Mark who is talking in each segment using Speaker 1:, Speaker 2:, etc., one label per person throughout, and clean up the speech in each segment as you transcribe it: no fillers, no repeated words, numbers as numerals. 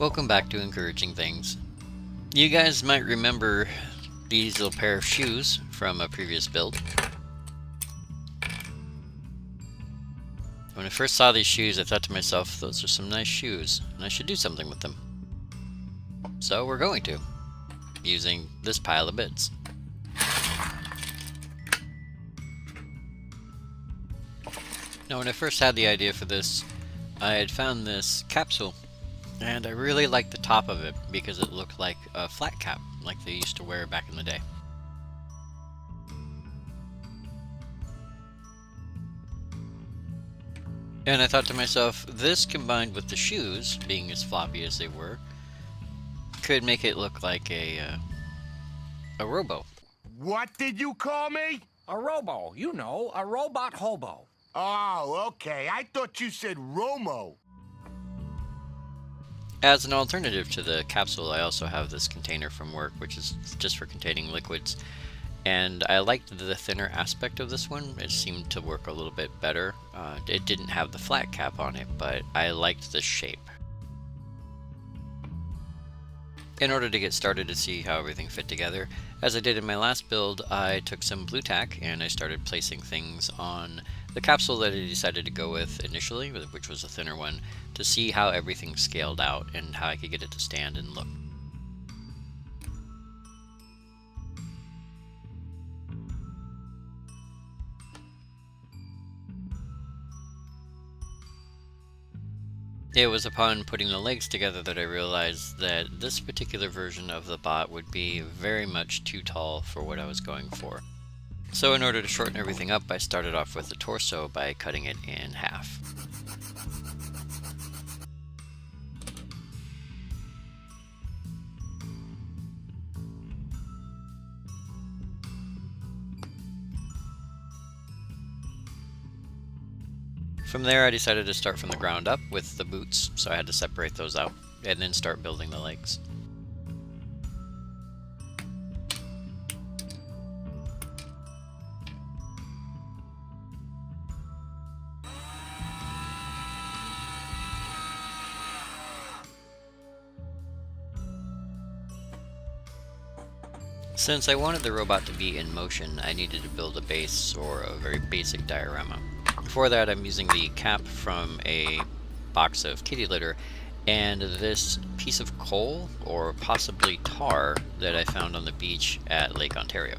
Speaker 1: Welcome back to Encouraging Things. You guys might remember these little pair of shoes from a previous build. When I first saw these shoes, I thought to myself, those are some nice shoes, and I should do something with them. So we're going to, using this pile of bits. Now when I first had the idea for this, I had found this capsule, and I really liked the top of it because it looked like a flat cap, like they used to wear back in the day. And I thought to myself, this combined with the shoes, being as floppy as they were, could make it look like a robo.
Speaker 2: What did you call me?
Speaker 3: A robo, you know, a robot hobo.
Speaker 2: Oh, okay. I thought you said Romo.
Speaker 1: As an alternative to the capsule, I also have this container from work, which is just for containing liquids. And I liked the thinner aspect of this one. It seemed to work a little bit better. It didn't have the flat cap on it, but I liked the shape. In order to get started to see how everything fit together, as I did in my last build, I took some blue tack and I started placing things on the capsule that I decided to go with initially, which was a thinner one, to see how everything scaled out and how I could get it to stand and look. It was upon putting the legs together that I realized that this particular version of the bot would be very much too tall for what I was going for. So in order to shorten everything up, I started off with the torso by cutting it in half. From there, I decided to start from the ground up with the boots, so I had to separate those out and then start building the legs. Since I wanted the robot to be in motion, I needed to build a base or a very basic diorama. For that, I'm using the cap from a box of kitty litter and this piece of coal, or possibly tar, that I found on the beach at Lake Ontario.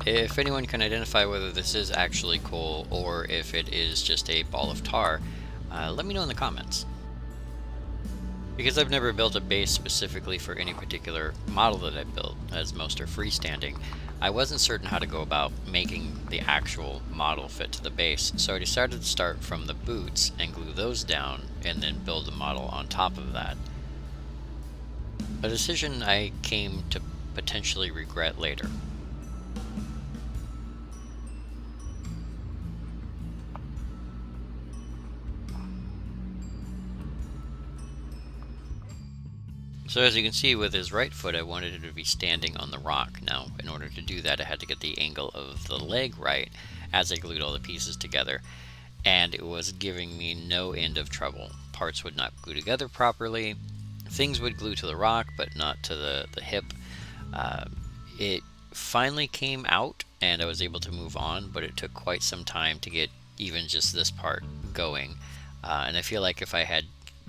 Speaker 1: If anyone can identify whether this is actually coal or if it is just a ball of tar, let me know in the comments. Because I've never built a base specifically for any particular model that I built, as most are freestanding, I wasn't certain how to go about making the actual model fit to the base, so I decided to start from the boots and glue those down and then build the model on top of that. A decision I came to potentially regret later. So as you can see, with his right foot, I wanted it to be standing on the rock. Now, in order to do that, I had to get the angle of the leg right as I glued all the pieces together, and it was giving me no end of trouble. Parts would not glue together properly, things would glue to the rock, but not to the hip. It finally came out, and I was able to move on, but it took quite some time to get even just this part going. And I feel like if I had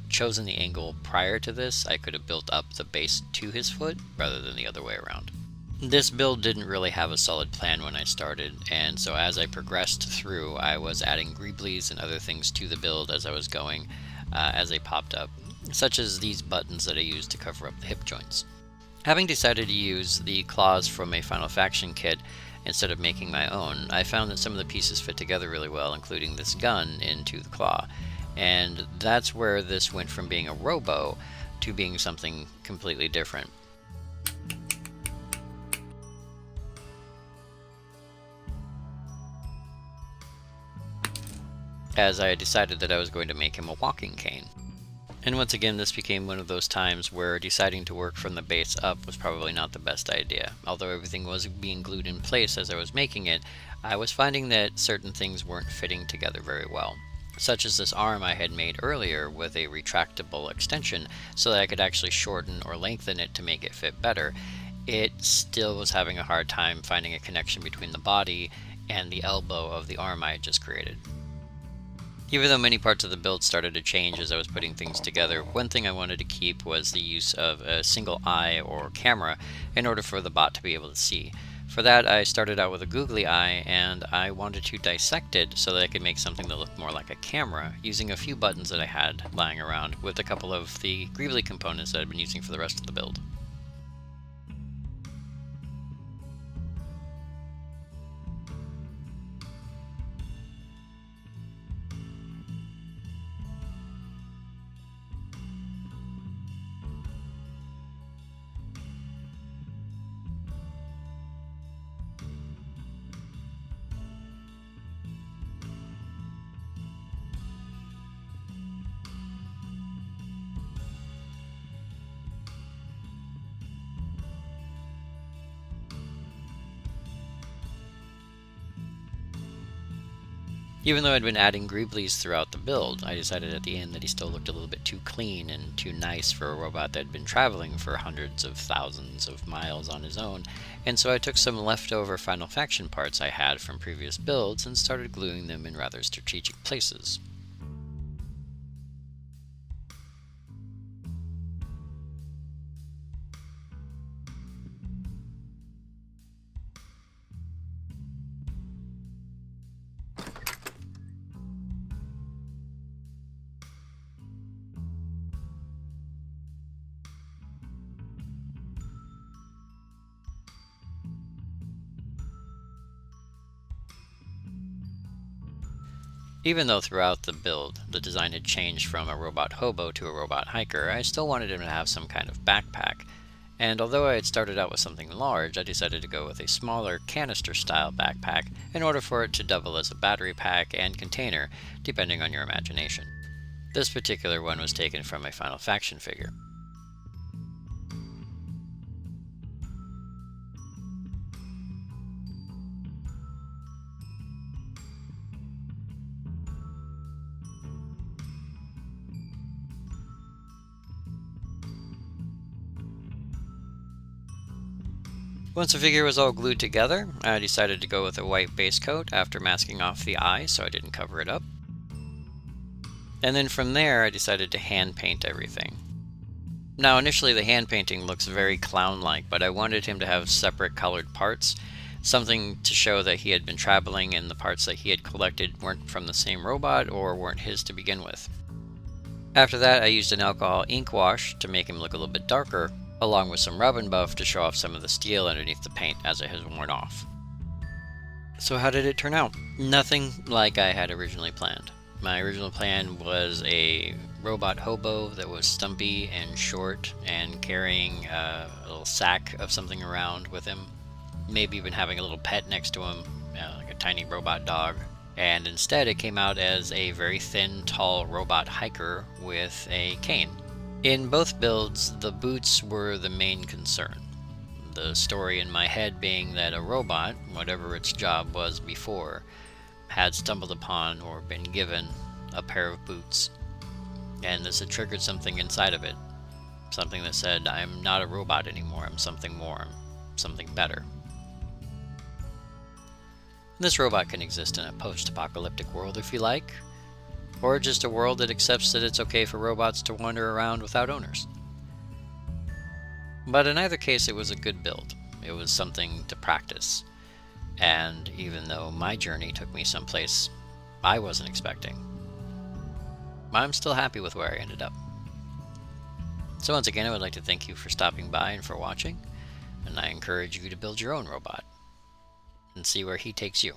Speaker 1: chosen the angle prior to this, I could have built up the base to his foot rather than the other way around. This build didn't really have a solid plan when I started, and so as I progressed through, I was adding greeblies and other things to the build as I was going, as they popped up, such as these buttons that I used to cover up the hip joints. Having decided to use the claws from a Final Faction kit instead of making my own, I found that some of the pieces fit together really well, including this gun into the claw. And that's where this went from being a robo to being something completely different. As I decided that I was going to make him a walking cane. And once again, this became one of those times where deciding to work from the base up was probably not the best idea. Although everything was being glued in place as I was making it, I was finding that certain things weren't fitting together very well. such as this arm I had made earlier with a retractable extension so that I could actually shorten or lengthen it to make it fit better, it still was having a hard time finding a connection between the body and the elbow of the arm I had just created. Even though many parts of the build started to change as I was putting things together, one thing I wanted to keep was the use of a single eye or camera in order for the bot to be able to see. For that, I started out with a googly eye, and I wanted to dissect it so that I could make something that looked more like a camera, using a few buttons that I had lying around with a couple of the greebly components that I'd been using for the rest of the build. Even though I'd been adding greeblies throughout the build, I decided at the end that he still looked a little bit too clean and too nice for a robot that had been traveling for hundreds of thousands of miles on his own, and so I took some leftover Final Faction parts I had from previous builds and started gluing them in rather strategic places. Even though throughout the build the design had changed from a robot hobo to a robot hiker, I still wanted him to have some kind of backpack, and although I had started out with something large, I decided to go with a smaller canister-style backpack in order for it to double as a battery pack and container, depending on your imagination. This particular one was taken from a Final Faction figure. Once the figure was all glued together, I decided to go with a white base coat after masking off the eye so I didn't cover it up. And then from there I decided to hand paint everything. Now initially the hand painting looks very clown-like, but I wanted him to have separate colored parts, something to show that he had been traveling and the parts that he had collected weren't from the same robot or weren't his to begin with. After that I used an alcohol ink wash to make him look a little bit darker, along with some rub and buff to show off some of the steel underneath the paint as it has worn off. So how did it turn out? Nothing like I had originally planned. My original plan was a robot hobo that was stumpy and short and carrying a little sack of something around with him, maybe even having a little pet next to him, like a tiny robot dog. And instead it came out as a very thin, tall robot hiker with a cane. In both builds, the boots were the main concern. The story in my head being that a robot, whatever its job was before, had stumbled upon or been given a pair of boots. And this had triggered something inside of it. Something that said, I'm not a robot anymore, I'm something more, I'm something better. This robot can exist in a post-apocalyptic world if you like, or just a world that accepts that it's okay for robots to wander around without owners. But in either case, it was a good build. It was something to practice. And even though my journey took me someplace I wasn't expecting, I'm still happy with where I ended up. So once again, I would like to thank you for stopping by and for watching, and I encourage you to build your own robot and see where he takes you.